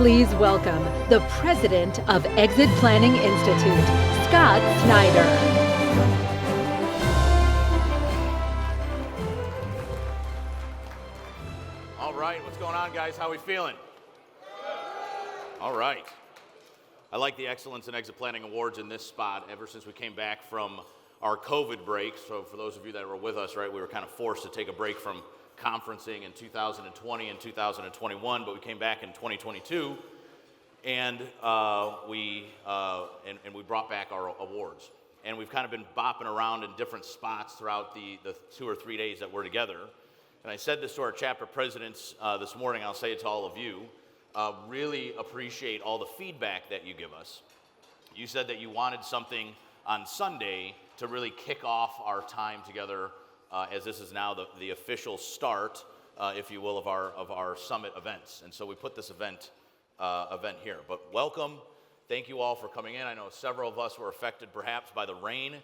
Please welcome the President of Exit Planning Institute, Scott Snider. All right, what's going on, guys? How are we feeling? All right. I like the Excellence in Exit Planning Awards in this spot ever since we came back from our COVID break. So for those of you that were with us, right, we were kind of forced to take a break from conferencing in 2020 and 2021, but we came back in 2022, and we brought back our awards. And we've kind of been bopping around in different spots throughout the 2 or 3 days that we're together. And I said this to our chapter presidents this morning, I'll say it to all of you, really appreciate all the feedback that you give us. You said that you wanted something on Sunday to really kick off our time together, as this is now the official start, if you will, of our summit events. And so we put this event here. But welcome. Thank you all for coming in. I know several of us were affected perhaps by the rain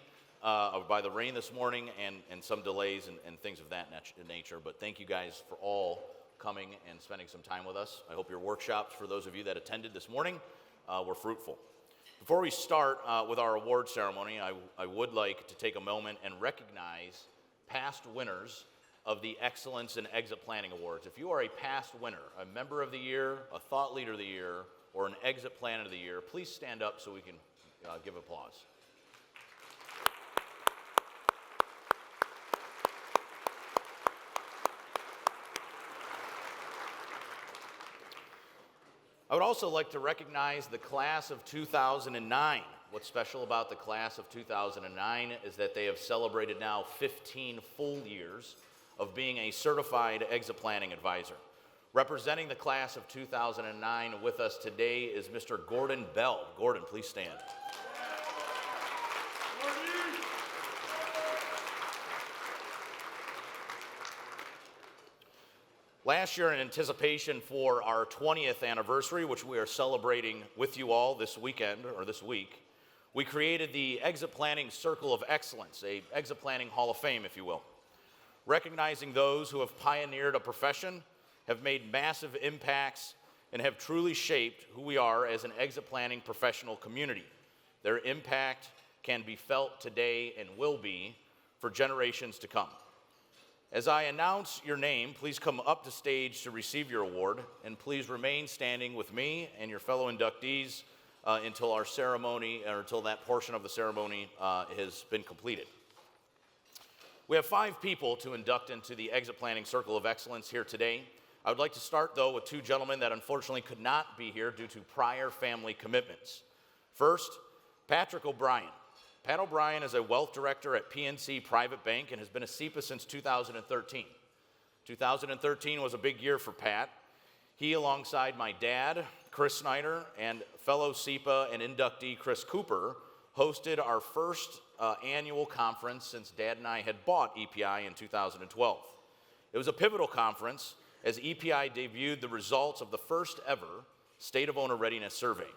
this morning and some delays and things of that nature. But thank you guys for all coming and spending some time with us. I hope your workshops, for those of you that attended this morning, were fruitful. Before we start with our award ceremony, I would like to take a moment and recognize past winners of the Excellence in Exit Planning Awards. If you are a past winner, a member of the year, a thought leader of the year, or an exit plan of the year, please stand up so we can give applause. I would also like to recognize the class of 2009. What's special about the class of 2009 is that they have celebrated now 15 full years of being a certified exit planning advisor. Representing the class of 2009 with us today is Mr. Gordon Bell. Gordon, please stand. Last year, in anticipation for our 20th anniversary, which we are celebrating with you all this weekend, or this week, we created the Exit Planning Circle of Excellence, a Exit Planning Hall of Fame, if you will, recognizing those who have pioneered a profession, have made massive impacts, and have truly shaped who we are as an exit planning professional community. Their impact can be felt today and will be for generations to come. As I announce your name, please come up to stage to receive your award, and please remain standing with me and your fellow inductees until our ceremony, or until that portion of the ceremony has been completed. We have 5 people to induct into the Exit Planning Circle of Excellence here today. I would like to start, though, with 2 gentlemen that unfortunately could not be here due to prior family commitments. First, Patrick O'Brien. Pat O'Brien is a wealth director at PNC Private Bank and has been a SEPA since 2013. 2013 was a big year for Pat. He, alongside my dad, Chris Snider, and fellow SEPA and inductee Chris Cooper, hosted our first annual conference since Dad and I had bought EPI in 2012. It was a pivotal conference as EPI debuted the results of the first ever State of Owner Readiness Survey,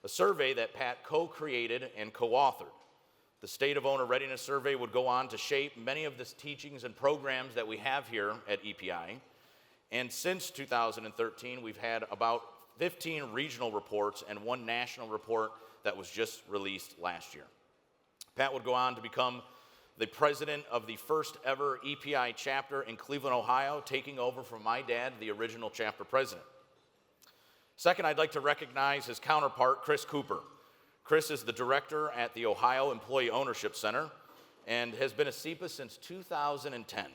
a survey that Pat co-created and co-authored. The State of Owner Readiness Survey would go on to shape many of the teachings and programs that we have here at EPI. And since 2013, we've had about 15 regional reports and 1 national report that was just released last year. Pat would go on to become the president of the first ever EPI chapter in Cleveland, Ohio, taking over from my dad, the original chapter president. Second, I'd like to recognize his counterpart, Chris Cooper. Chris is the director at the Ohio Employee Ownership Center and has been a SEPA since 2010.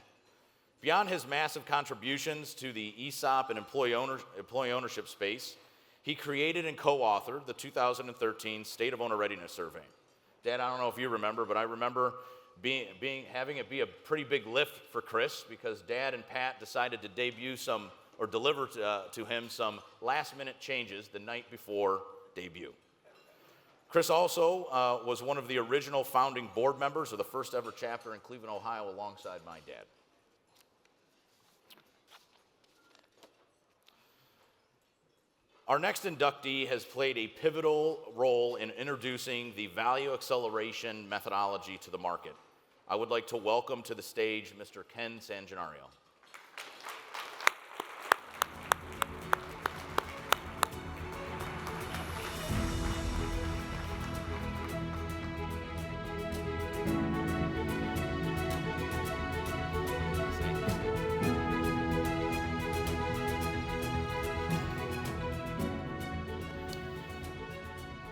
Beyond his massive contributions to the ESOP and employee ownership space, he created and co-authored the 2013 State of Owner Readiness Survey. Dad, I don't know if you remember, but I remember having it be a pretty big lift for Chris because Dad and Pat decided to deliver to him some last-minute changes the night before debut. Chris also was one of the original founding board members of the first ever chapter in Cleveland, Ohio, alongside my dad. Our next inductee has played a pivotal role in introducing the value acceleration methodology to the market. I would like to welcome to the stage Mr. Ken Sangenario.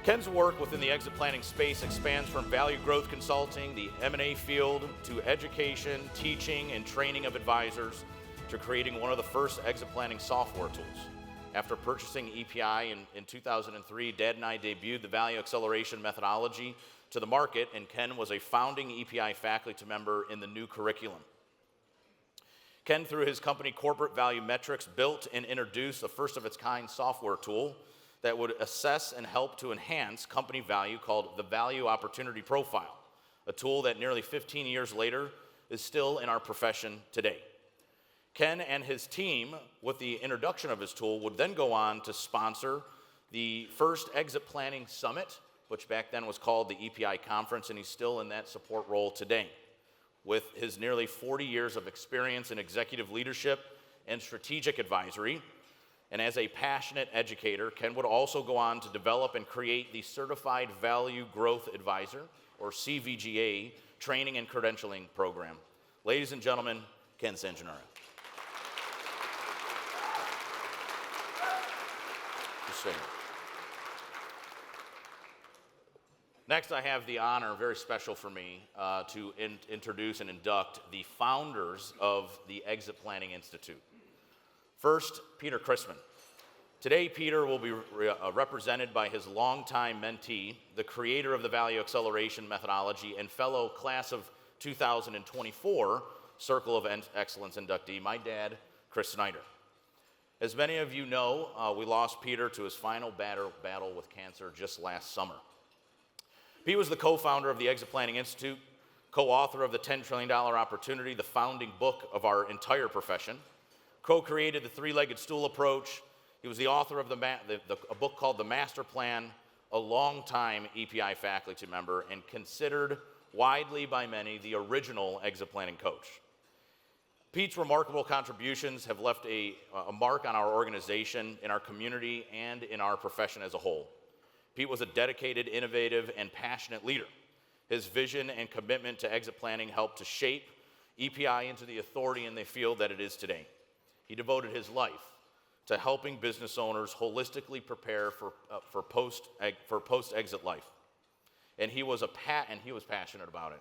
Ken's work within the exit planning space expands from value growth consulting, the M&A field, to education, teaching, and training of advisors, to creating one of the first exit planning software tools. After purchasing EPI in 2003, Dad and I debuted the value acceleration methodology to the market, and Ken was a founding EPI faculty member in the new curriculum. Ken, through his company Corporate Value Metrics, built and introduced a first-of-its-kind software tool that would assess and help to enhance company value called the Value Opportunity Profile, a tool that nearly 15 years later is still in our profession today. Ken and his team, with the introduction of his tool, would then go on to sponsor the first Exit Planning Summit, which back then was called the EPI Conference, and he's still in that support role today. With his nearly 40 years of experience in executive leadership and strategic advisory, and as a passionate educator, Ken would also go on to develop and create the Certified Value Growth Advisor, or CVGA, training and credentialing program. Ladies and gentlemen, Ken Sanjanara. Just saying. Next, I have the honor, very special for me, to introduce and induct the founders of the Exit Planning Institute. First, Peter Chrisman. Today, Peter will be represented by his longtime mentee, the creator of the Value Acceleration methodology and fellow class of 2024 Circle of Excellence inductee, my dad, Chris Snider. As many of you know, we lost Peter to his final battle with cancer just last summer. Pete was the co-founder of the Exit Planning Institute, co-author of the $10 Trillion Opportunity, the founding book of our entire profession, co-created the three-legged stool approach. He was the author of a book called The Master Plan, a longtime EPI faculty member, and considered widely by many the original exit planning coach. Pete's remarkable contributions have left a mark on our organization, in our community, and in our profession as a whole. Pete was a dedicated, innovative, and passionate leader. His vision and commitment to exit planning helped to shape EPI into the authority in the field that it is today. He devoted his life to helping business owners holistically prepare for post-exit life. And he was passionate about it.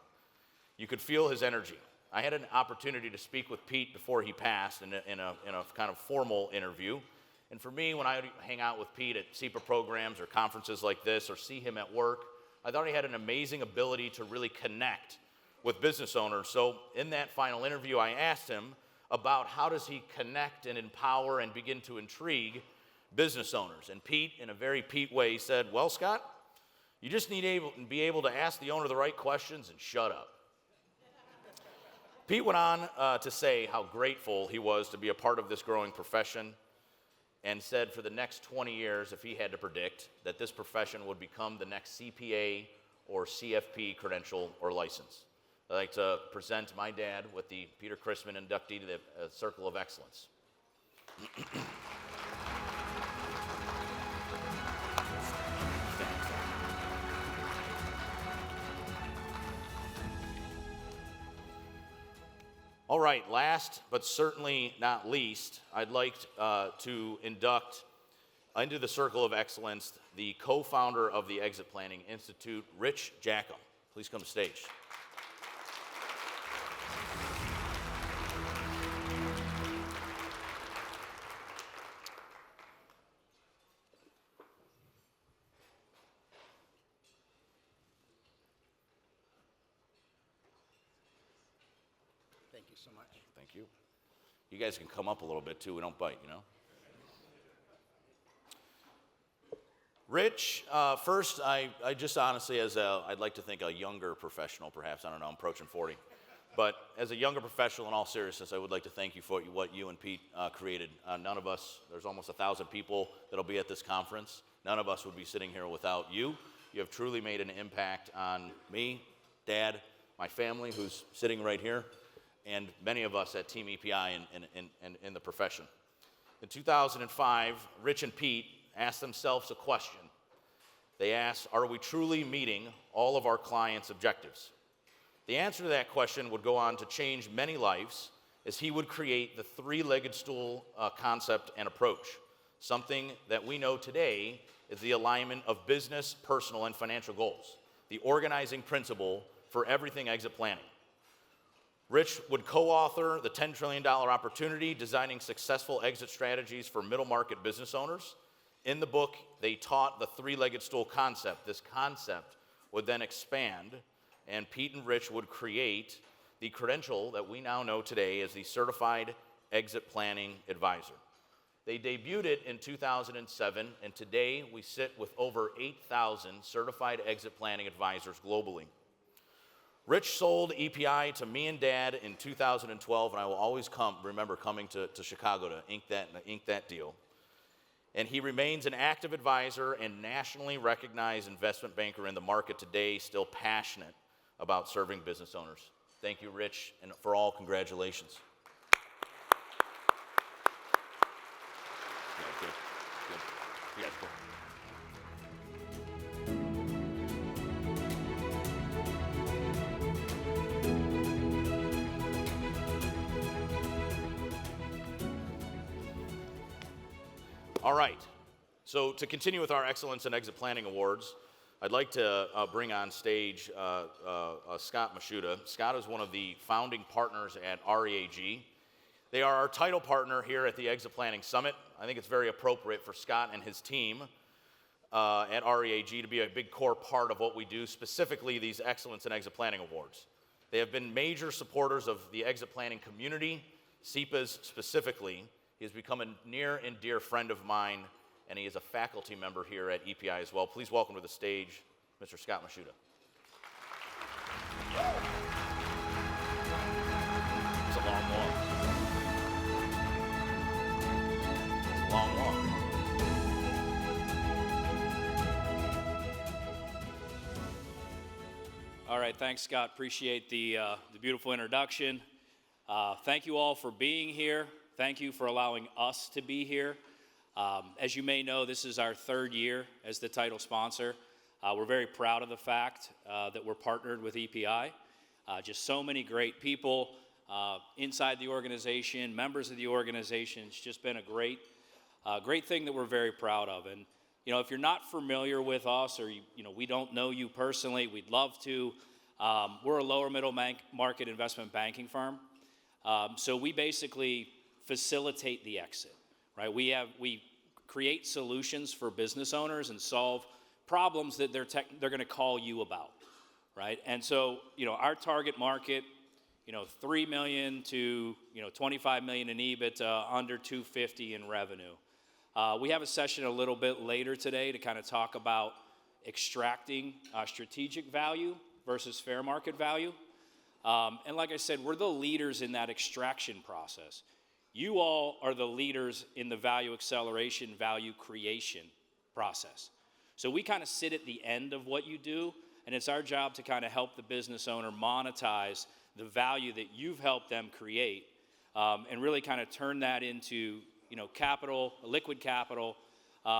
You could feel his energy. I had an opportunity to speak with Pete before he passed in a kind of formal interview. And for me, when I would hang out with Pete at SEPA programs or conferences like this, or see him at work, I thought he had an amazing ability to really connect with business owners. So in that final interview, I asked him about how does he connect and empower and begin to intrigue business owners. And Pete, in a very Pete way, said, well, Scott, you just need to be able to ask the owner the right questions and shut up. Pete went on to say how grateful he was to be a part of this growing profession, and said for the next 20 years, if he had to predict, that this profession would become the next CPA or CFP credential or license. I'd like to present my dad with the Peter Chrisman inductee to the Circle of Excellence. All right, last but certainly not least, I'd like to induct into the Circle of Excellence the co-founder of the Exit Planning Institute, Rich Jackham. Please come to stage. Thank you so much. Thank you. You guys can come up a little bit too. We don't bite, you know. Rich, first, I just honestly, I'd like to think a younger professional, perhaps. I don't know. I'm approaching 40. But as a younger professional, in all seriousness, I would like to thank you for what you and Pete created. None of us, there's almost 1,000 people that'll be at this conference. None of us would be sitting here without you. You have truly made an impact on me, Dad, my family, who's sitting right here, and many of us at Team EPI and in the profession. In 2005, Rich and Pete asked themselves a question. They asked, are we truly meeting all of our clients' objectives? The answer to that question would go on to change many lives, as he would create the three-legged stool concept and approach. something that we know today is the alignment of business, personal, and financial goals, the organizing principle for everything exit planning. Rich would co-author the $10 trillion opportunity, designing successful exit strategies for middle market business owners. In the book, they taught the three-legged stool concept. This concept would then expand, and Pete and Rich would create the credential that we now know today as the Certified Exit Planning Advisor. They debuted it in 2007, and today we sit with over 8,000 certified exit planning advisors globally. Rich sold EPI to me and Dad in 2012, and I will always remember coming to Chicago to ink that deal. And he remains an active advisor and nationally recognized investment banker in the market today, still passionate about serving business owners. Thank you, Rich, and for all, congratulations. Good. You guys go. All right, so to continue with our Excellence in Exit Planning Awards, I'd like to bring on stage Scott Mashuda. Scott is one of the founding partners at REAG. They are our title partner here at the Exit Planning Summit. I think it's very appropriate for Scott and his team at REAG to be a big core part of what we do, specifically these Excellence in Exit Planning Awards. They have been major supporters of the exit planning community, CEPAs specifically. He has become a near and dear friend of mine, and he is a faculty member here at EPI as well. Please welcome to the stage, Mr. Scott Mashuda. It's a long walk. It's a long walk. All right, thanks, Scott. Appreciate the beautiful introduction. Thank you all for being here. Thank you for allowing us to be here. As you may know, this is our third year as the title sponsor. We're very proud of the fact that we're partnered with EPI. Just so many great people inside the organization, members of the organization. It's just been a great thing that we're very proud of. And if you're not familiar with us, or we don't know you personally, we'd love to. We're a lower middle market investment banking firm. So we basically facilitate the exit, right? We create solutions for business owners and solve problems that they're going to call you about, right? And so, our target market, 3 million to 25 million in EBIT, under 250 in revenue. We have a session a little bit later today to kind of talk about extracting strategic value versus fair market value. And like I said, we're the leaders in that extraction process. You all are the leaders in the value acceleration, value creation process. So we kind of sit at the end of what you do, and it's our job to kind of help the business owner monetize the value that you've helped them create, and really kind of turn that into, capital, liquid capital,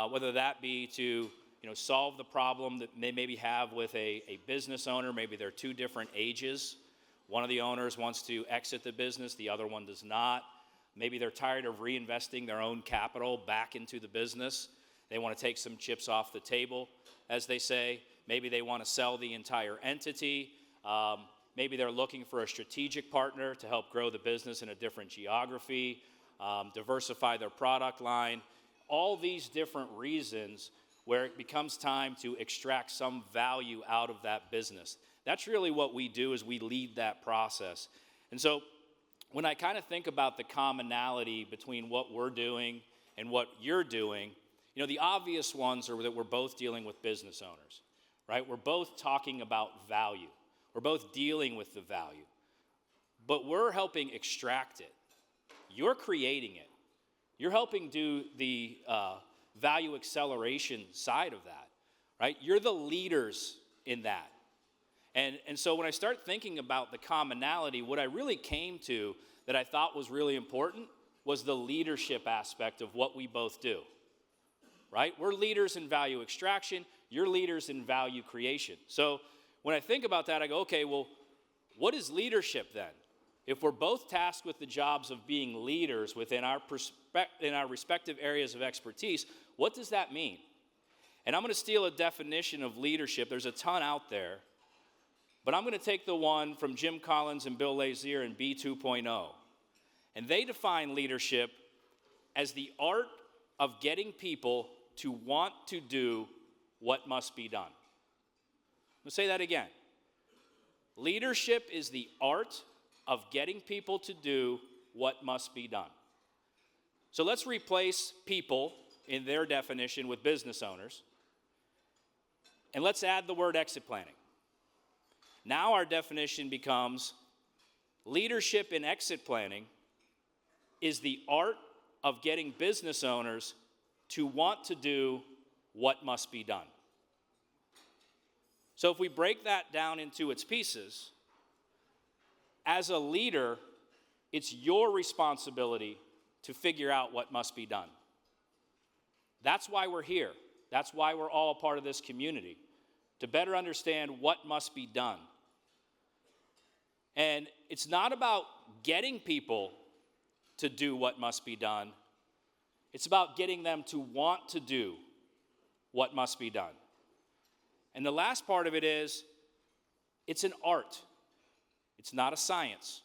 whether that be to, solve the problem that they maybe have with a business owner. Maybe they're two different ages. One of the owners wants to exit the business, the other one does not. Maybe they're tired of reinvesting their own capital back into the business. They want to take some chips off the table, as they say. Maybe they want to sell the entire entity. Maybe they're looking for a strategic partner to help grow the business in a different geography, diversify their product line. All these different reasons where it becomes time to extract some value out of that business. That's really what we do, is we lead that process. And so when I kind of think about the commonality between what we're doing and what you're doing, the obvious ones are that we're both dealing with business owners, right? We're both talking about value. We're both dealing with the value. But we're helping extract it. You're creating it. You're helping do the value acceleration side of that, right? You're the leaders in that. And so when I start thinking about the commonality, what I really came to that I thought was really important was the leadership aspect of what we both do, right? We're leaders in value extraction. You're leaders in value creation. So when I think about that, I go, okay, well, what is leadership then? if we're both tasked with the jobs of being leaders within our respective areas of expertise, what does that mean? And I'm going to steal a definition of leadership. There's a ton out there. But I'm going to take the one from Jim Collins and Bill Lazier in B 2.0. And they define leadership as the art of getting people to want to do what must be done. I'm going to say that again. Leadership is the art of getting people to do what must be done. So let's replace people in their definition with business owners. And let's add the word exit planning. Now our definition becomes leadership in exit planning is the art of getting business owners to want to do what must be done. So if we break that down into its pieces, as a leader, it's your responsibility to figure out what must be done. That's why we're here. That's why we're all a part of this community, to better understand what must be done. And it's not about getting people to do what must be done. It's about getting them to want to do what must be done. And the last part of it is, it's an art. It's not a science,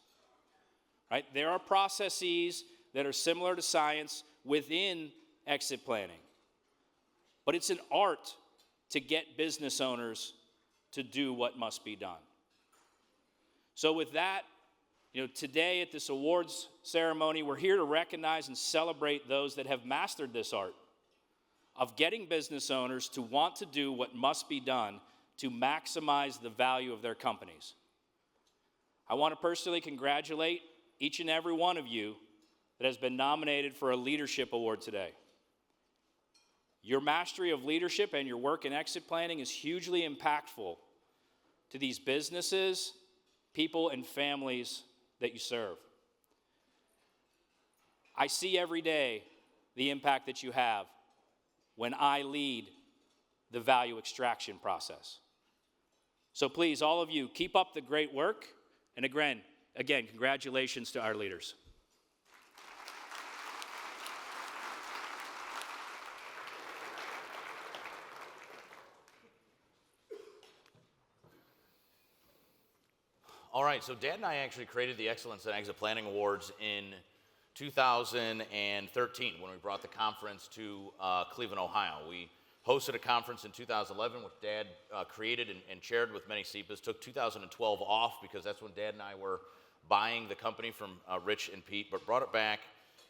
right? There are processes that are similar to science within exit planning. But it's an art to get business owners to do what must be done. So with that, today at this awards ceremony, we're here to recognize and celebrate those that have mastered this art of getting business owners to want to do what must be done to maximize the value of their companies. I want to personally congratulate each and every one of you that has been nominated for a leadership award today. Your mastery of leadership and your work in exit planning is hugely impactful to these businesses, people, and families that you serve. I see every day the impact that you have when I lead the value extraction process. So please, all of you, keep up the great work. And again, congratulations to our leaders. All right, so Dad and I actually created the Excellence in Exit Planning Awards in 2013 when we brought the conference to Cleveland, Ohio. We hosted a conference in 2011, which Dad created and chaired with many SEPAs. Took 2012 off because that's when Dad and I were buying the company from Rich and Pete, but brought it back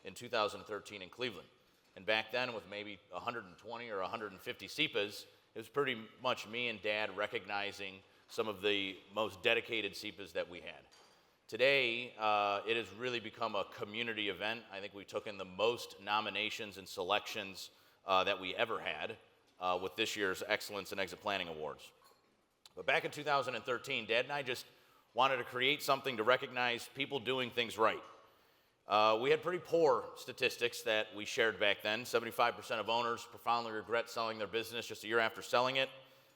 in 2013 in Cleveland. And back then, with maybe 120 or 150 SEPAs, it was pretty much me and Dad recognizing some of the most dedicated SEPAs that we had. Today, it has really become a community event. I think we took in the most nominations and selections that we ever had with this year's Excellence in Exit Planning Awards. But back in 2013, Dad and I just wanted to create something to recognize people doing things right. We had pretty poor statistics that we shared back then. 75% of owners profoundly regret selling their business just a year after selling it.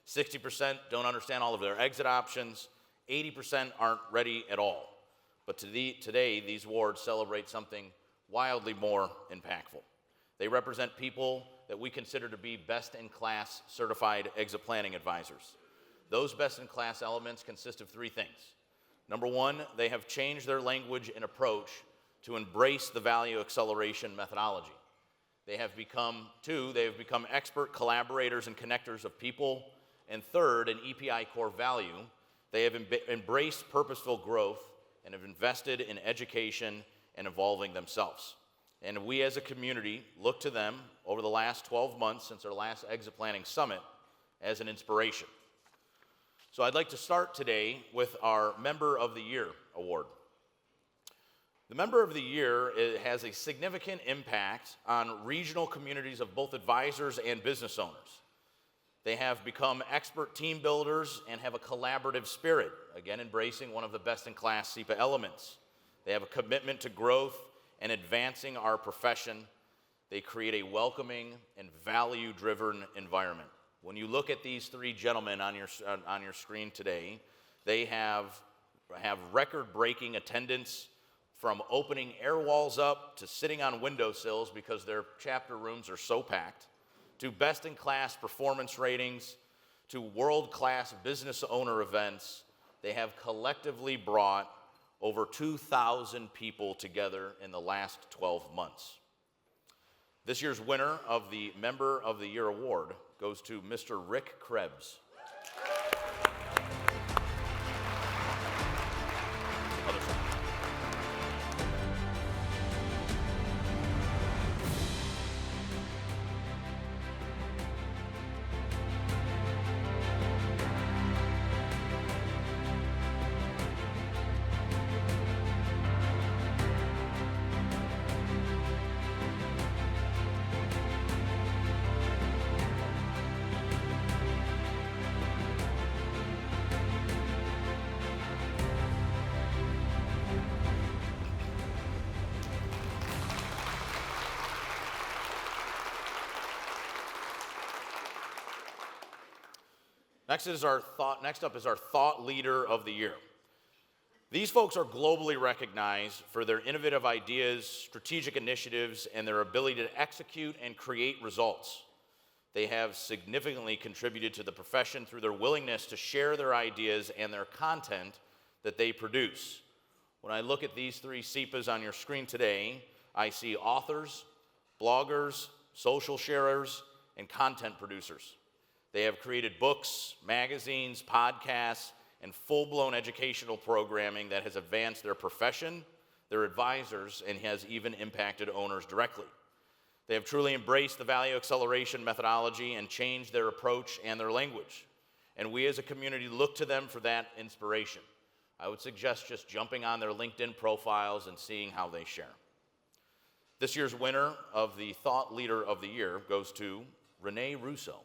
60% don't understand all of their exit options. 80% aren't ready at all. But today, these awards celebrate something wildly more impactful. They represent people that we consider to be best-in-class certified exit planning advisors. Those best-in-class elements consist of three things. Number one, they have changed their language and approach to embrace the value acceleration methodology. They have become expert collaborators and connectors of people. And third, an EPI core value, they have embraced purposeful growth and have invested in education and evolving themselves. And we as a community look to them over the last 12 months since our last exit planning summit as an inspiration. So I'd like to start today with our Member of the Year award. The Member of the Year has a significant impact on regional communities of both advisors and business owners. They have become expert team builders and have a collaborative spirit, again embracing one of the best-in-class SEPA elements. They have a commitment to growth and advancing our profession. They create a welcoming and value-driven environment. When you look at these three gentlemen on your screen today, they have have record-breaking attendance, from opening air walls up to sitting on windowsills because their chapter rooms are so packed, to best-in-class performance ratings, to world-class business owner events. They have collectively brought over 2,000 people together in the last 12 months. This year's winner of the Member of the Year award goes to Mr. Rick Krebs. Other side. Next up is our Thought Leader of the Year. These folks are globally recognized for their innovative ideas, strategic initiatives, and their ability to execute and create results. They have significantly contributed to the profession through their willingness to share their ideas and their content that they produce. When I look at these three SEPAs on your screen today, I see authors, bloggers, social sharers, and content producers. They have created books, magazines, podcasts, and full-blown educational programming that has advanced their profession, their advisors, and has even impacted owners directly. They have truly embraced the value acceleration methodology and changed their approach and their language. And we as a community look to them for that inspiration. I would suggest just jumping on their LinkedIn profiles and seeing how they share. This year's winner of the Thought Leader of the Year goes to Renee Russo.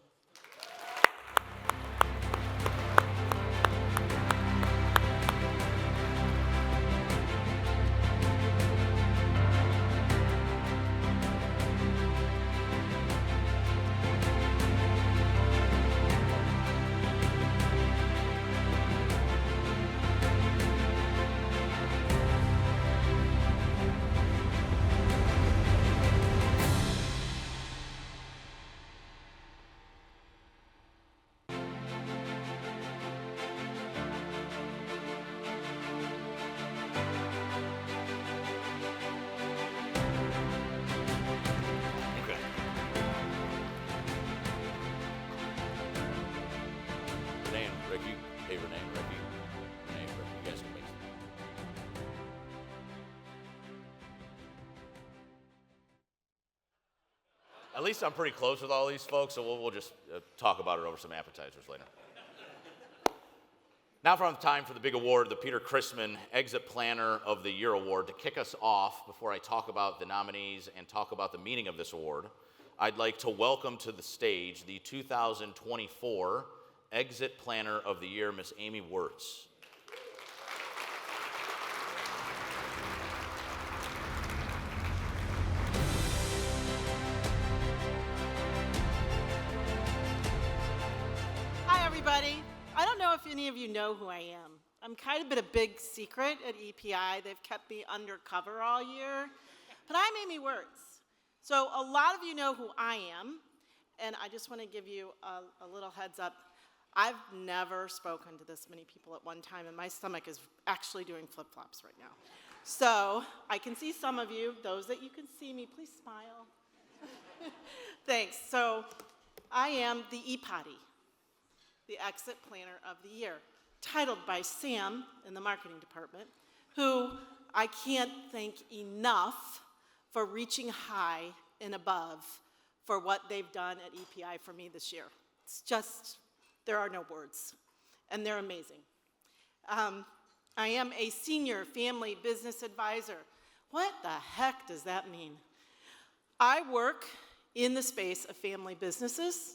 At least I'm pretty close with all these folks, so we'll just talk about it over some appetizers later. Now time for the big award, the Peter Chrisman Exit Planner of the Year Award. To kick us off, before I talk about the nominees and talk about the meaning of this award, I'd like to welcome to the stage the 2024 Exit Planner of the Year, Miss Amy Wirtz. I don't know if any of you know who I am. I'm kind of been a big secret at EPI. They've kept me undercover all year. But I'm Amy Wirtz. So a lot of you know who I am, and I just want to give you a little heads up. I've never spoken to this many people at one time, and my stomach is actually doing flip-flops right now. So I can see some of you. Those that you can see me, please smile. Thanks. So I am the E-Potty, the Exit Planner of the Year, titled by Sam in the marketing department, who I can't thank enough for reaching high and above for what they've done at EPI for me this year. It's just, there are no words, and they're amazing. I am a senior family business advisor. What the heck does that mean? I work in the space of family businesses.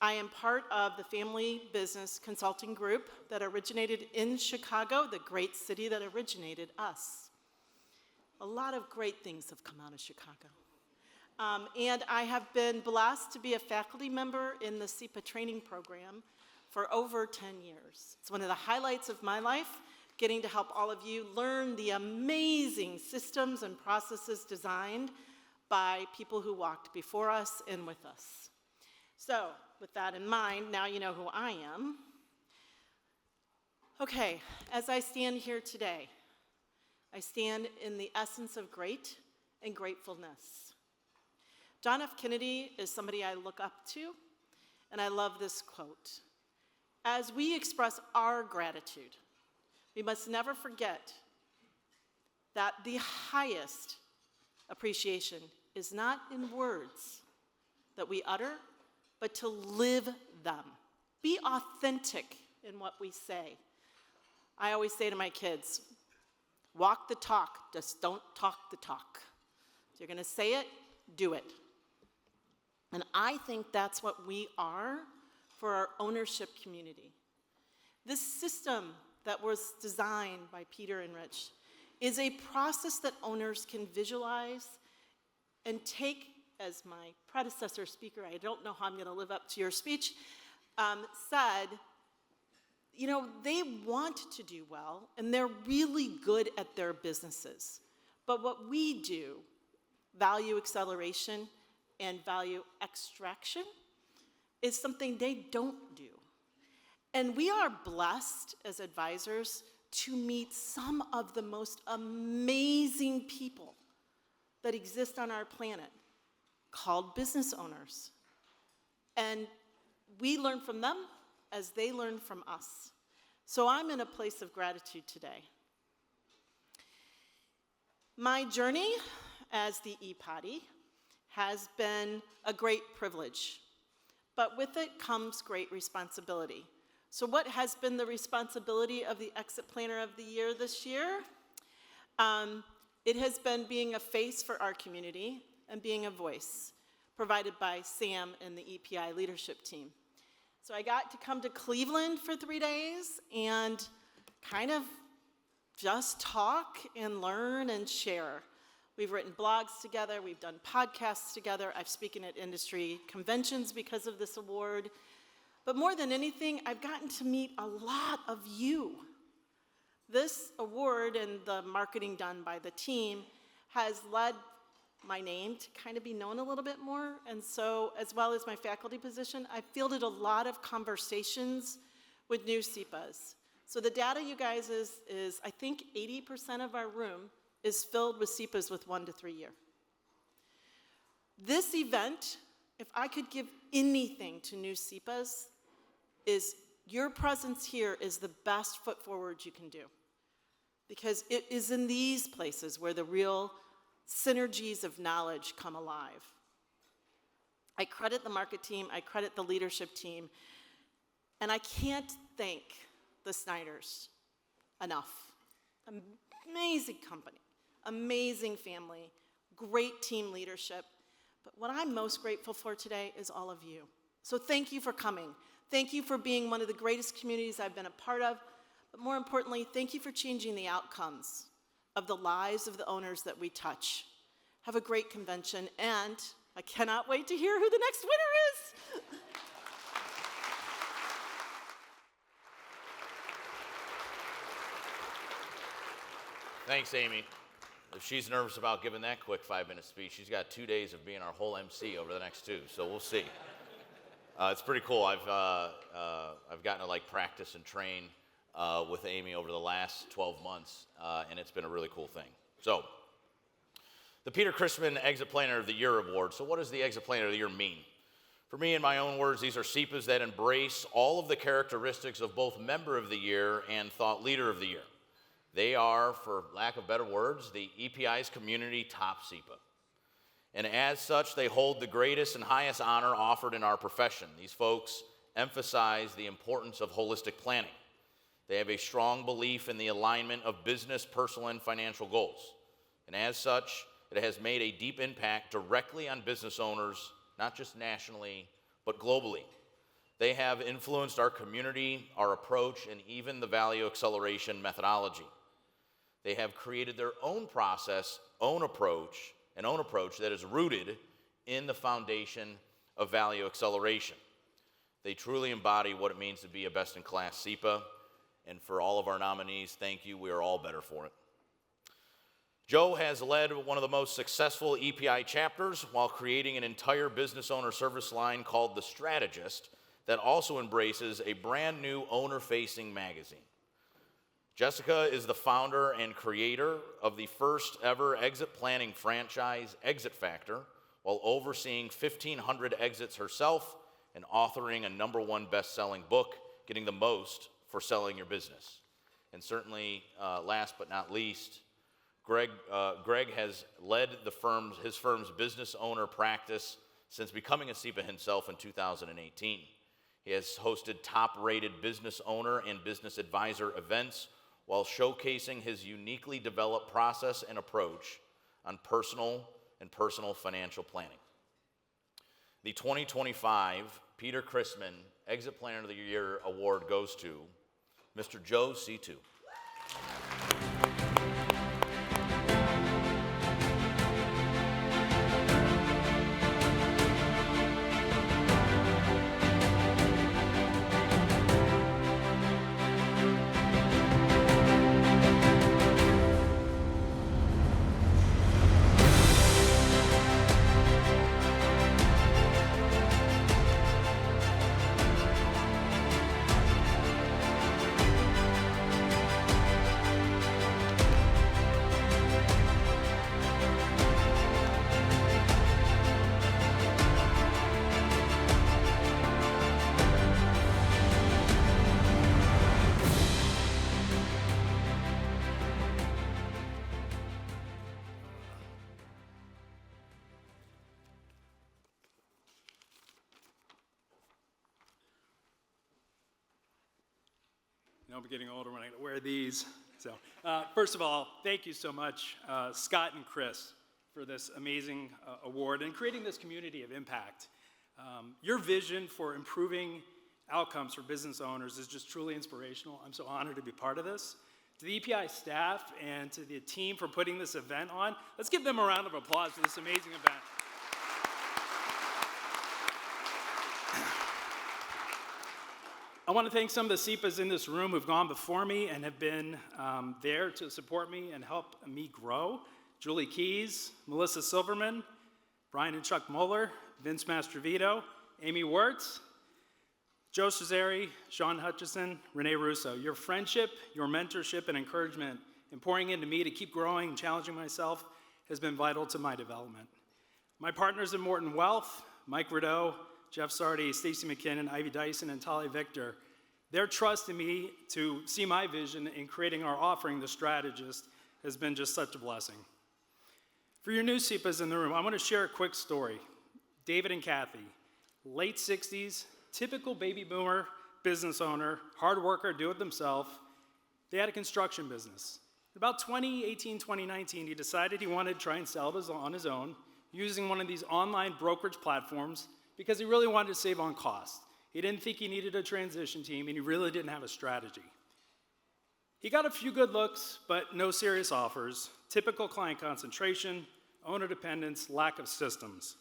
I am part of the Family Business Consulting Group that originated in Chicago, the great city that originated us. A lot of great things have come out of Chicago. And I have been blessed to be a faculty member in the SEPA training program for over 10 years. It's one of the highlights of my life getting to help all of you learn the amazing systems and processes designed by people who walked before us and with us. So, with that in mind, now you know who I am. Okay, as I stand here today, I stand in the essence of great and gratefulness. John F. Kennedy is somebody I look up to, and I love this quote. As we express our gratitude, we must never forget that the highest appreciation is not in words that we utter, but to live them. Be authentic in what we say. I always say to my kids, walk the talk, just don't talk the talk. If you're going to say it, do it. And I think that's what we are for our ownership community. This system that was designed by Peter and Rich is a process that owners can visualize and take, as my predecessor speaker, I don't know how I'm going to live up to your speech, said, you know, they want to do well, and they're really good at their businesses. But what we do, value acceleration and value extraction, is something they don't do. And we are blessed as advisors to meet some of the most amazing people that exist on our planet, called business owners. And we learn from them as they learn from us. So I'm in a place of gratitude today. My journey as the e-potty has been a great privilege, but with it comes great responsibility. So what has been the responsibility of the Exit Planner of the Year this year? It has been being a face for our community and being a voice provided by Sam and the EPI leadership team. So I got to come to Cleveland for 3 days and kind of just talk and learn and share. We've written blogs together, we've done podcasts together, I've spoken at industry conventions because of this award. But more than anything, I've gotten to meet a lot of you. This award and the marketing done by the team has led my name to kind of be known a little bit more. And so, as well as my faculty position, I've fielded a lot of conversations with new SEPAs. So the data, you guys, is I think 80% of our room is filled with SEPAs with 1 to 3 year. This event, if I could give anything to new SEPAs, is your presence here is the best foot forward you can do. Because it is in these places where the real synergies of knowledge come alive. I credit the market team, I credit the leadership team, and I can't thank the Sniders enough. Amazing company, amazing family, great team leadership. But what I'm most grateful for today is all of you. So thank you for coming. Thank you for being one of the greatest communities I've been a part of. But more importantly, thank you for changing the outcomes of the lives of the owners that we touch. Have a great convention, and I cannot wait to hear who the next winner is. Thanks, Amy. If she's nervous about giving that quick 5-minute speech, she's got 2 days of being our whole MC over the next 2, so we'll see. It's pretty cool. I've gotten to like practice and train with Amy over the last 12 months, and it's been a really cool thing. So, the Peter Chrisman Exit Planner of the Year Award. So what does the Exit Planner of the Year mean? For me, in my own words, these are SEPAs that embrace all of the characteristics of both Member of the Year and Thought Leader of the Year. They are, for lack of better words, the EPI's community top SEPA. And as such, they hold the greatest and highest honor offered in our profession. These folks emphasize the importance of holistic planning. They have a strong belief in the alignment of business, personal, and financial goals. And as such, it has made a deep impact directly on business owners, not just nationally, but globally. They have influenced our community, our approach, and even the value acceleration methodology. They have created their own process, own approach that is rooted in the foundation of value acceleration. They truly embody what it means to be a best-in-class SEPA, And for all of our nominees, thank you. We are all better for it. Joe has led one of the most successful EPI chapters while creating an entire business owner service line called The Strategist that also embraces a brand new owner-facing magazine. Jessica is the founder and creator of the first ever exit planning franchise, Exit Factor, while overseeing 1,500 exits herself and authoring a #1 best-selling book, Getting the Most for Selling Your Business. And certainly, last but not least, Greg has led his firm's business owner practice since becoming a SEPA himself in 2018. He has hosted top-rated business owner and business advisor events while showcasing his uniquely developed process and approach on personal financial planning. The 2025 Peter Chrisman Exit Planner of the Year Award goes to Mr. Joe C2. I'll be getting older when I wear these. So, first of all, thank you so much, Scott and Chris, for this amazing award and creating this community of impact. Your vision for improving outcomes for business owners is just truly inspirational. I'm so honored to be part of this. To the EPI staff and to the team for putting this event on, let's give them a round of applause for this amazing event. I want to thank some of the SEPAs in this room who've gone before me and have been there to support me and help me grow. Julie Keys, Melissa Silverman, Brian and Chuck Mueller, Vince Mastrovito, Amy Wirtz, Joe Cesari, Sean Hutchison, Renee Russo. Your friendship, your mentorship, and encouragement in pouring into me to keep growing and challenging myself has been vital to my development. My partners in Morton Wealth, Mike Rideau, Jeff Sardi, Stacy McKinnon, Ivy Dyson, and Tali Victor, their trust in me to see my vision in creating our offering, The Strategist, has been just such a blessing. For your new SEPAs in the room, I want to share a quick story. David and Kathy, late 60s, typical baby boomer business owner, hard worker, do it themselves. They had a construction business. About 2018, 2019, he decided he wanted to try and sell it on his own using one of these online brokerage platforms because he really wanted to save on cost. He didn't think he needed a transition team, and he really didn't have a strategy. He got a few good looks, but no serious offers, typical client concentration, owner dependence, lack of systems.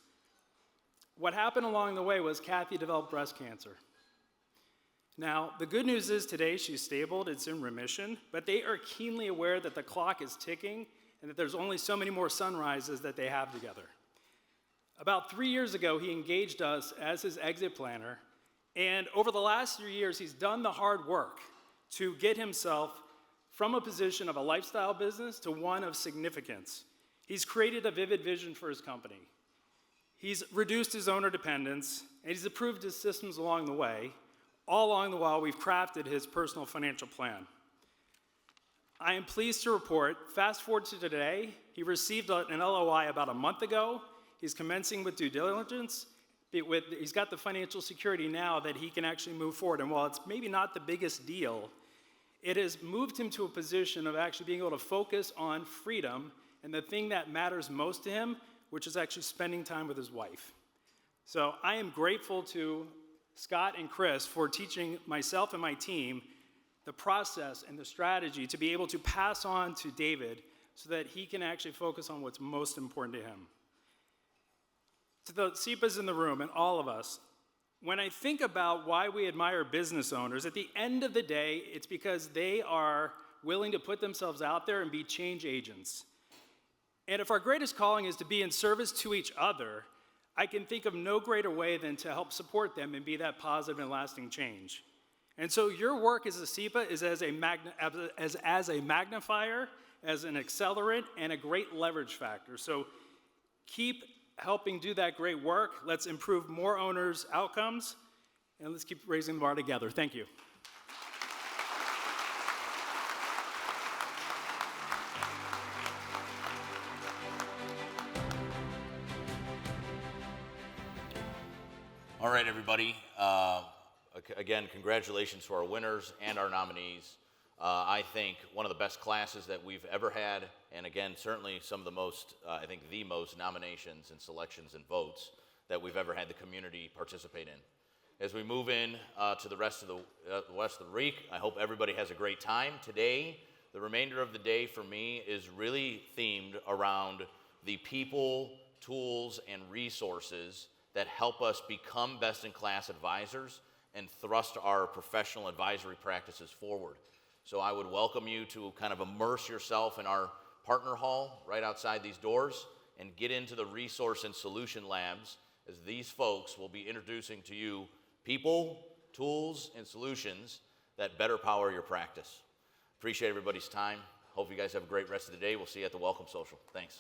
What happened along the way was Kathy developed breast cancer. Now, the good news is today she's stable, it's in remission, but they are keenly aware that the clock is ticking and that there's only so many more sunrises that they have together. About 3 years ago, he engaged us as his exit planner, and over the last 3 years, he's done the hard work to get himself from a position of a lifestyle business to one of significance. He's created a vivid vision for his company. He's reduced his owner dependence, and he's improved his systems along the way. All along the while, we've crafted his personal financial plan. I am pleased to report, fast forward to today, he received an LOI about a month ago. He's commencing with due diligence. He's got the financial security now that he can actually move forward. And while it's maybe not the biggest deal, it has moved him to a position of actually being able to focus on freedom and the thing that matters most to him, which is actually spending time with his wife. So I am grateful to Scott and Chris for teaching myself and my team the process and the strategy to be able to pass on to David so that he can actually focus on what's most important to him. To the SEPAs in the room and all of us, When I think about why we admire business owners, at the end of the day, it's because they are willing to put themselves out there and be change agents. And if our greatest calling is to be in service to each other, I can think of no greater way than to help support them and be that positive and lasting change. And so your work as a SEPA is as a magnifier, as an accelerant, and a great leverage factor. So keep helping do that great work. Let's improve more owners' outcomes, and let's keep raising the bar together. Thank you. All right, everybody. Again, congratulations to our winners and our nominees. I think one of the best classes that we've ever had, and again, certainly some of the most, I think the most nominations and selections and votes that we've ever had the community participate in. As we move in to the rest of the week, I hope everybody has a great time. Today, the remainder of the day for me is really themed around the people, tools, and resources that help us become best-in-class advisors and thrust our professional advisory practices forward. So I would welcome you to kind of immerse yourself in our partner hall right outside these doors and get into the resource and solution labs, as these folks will be introducing to you people, tools, and solutions that better power your practice. Appreciate everybody's time. Hope you guys have a great rest of the day. We'll see you at the Welcome Social. Thanks.